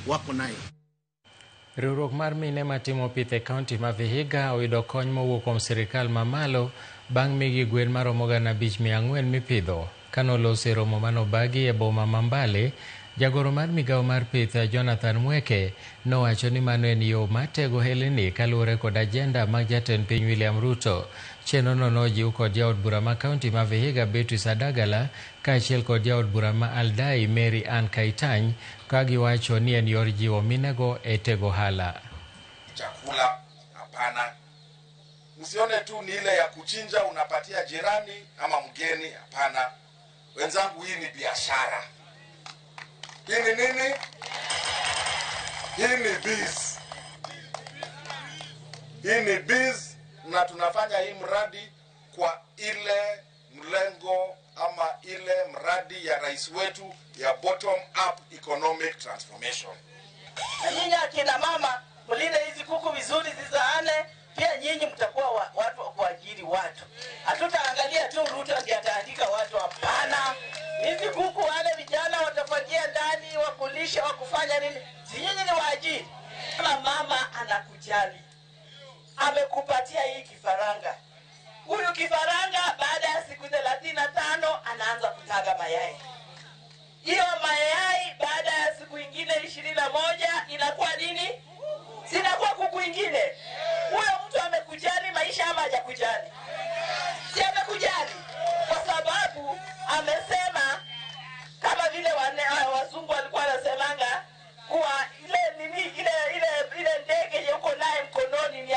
wako nayo. Riwruok mar mine matimo pith e kaunti ma Vihiga oyudo kony mowuok kuom sirikal mamalo bang' migi gwen maromo 5,400 mipidho. Kanoloso e romo manobagi e boma ma Mbale, jagoro mar migawo mar pith Jonathan Mweke nowacho ni mano en yo matego helni kaluwore kod ajenda mag jatend piny William Ruto. Chenrono nojiw kod jaod bura ma kaunti ma Vihiga Beatrice Adagala kaachiel kod jaod bura ma Aldai Mary Ann Kaitany ka giwacho ni en yor jiwo minego e tego hala. Chakula hapana. Msione tu ni ile ya kuchinja unapatia jirani ama mgeni, hapana. Wenzangu, hii ni biashara. Hii ni nini? Hii ni biz. Hii ni biz, na tunafanya hii mradi kwa ile mlengo ama ile mradi ya rais wetu ya bottom up economic transformation. Nyinyi akina mama mlinde hizi kuku vizuri zizaane, pia nyinyi mtakuwa watu wa kuajiri watu. Hatutaangalia tu Ruto ndiye ataandika watu, hapana. Hizi kuku wale vijana watafagia ndani, wakulisha, wakufanya nini? Si nyinyi ni waajiri. Kama mama anakujali, amekupatia hii kifaranga. Huyu kifaranga baada ya siku 35 anaanza kutaga mayai. Hiyo mayai baada ya siku ingine 21 inakuwa nini? Sinakuwa kuku ingine. Huyo mtu amekujali maisha ama hajakujali? Si amekujali. Kwa sababu amesema kama vile wazungu walikuwa wanasemanga kuwa ile ndege yuko naye mkononi ni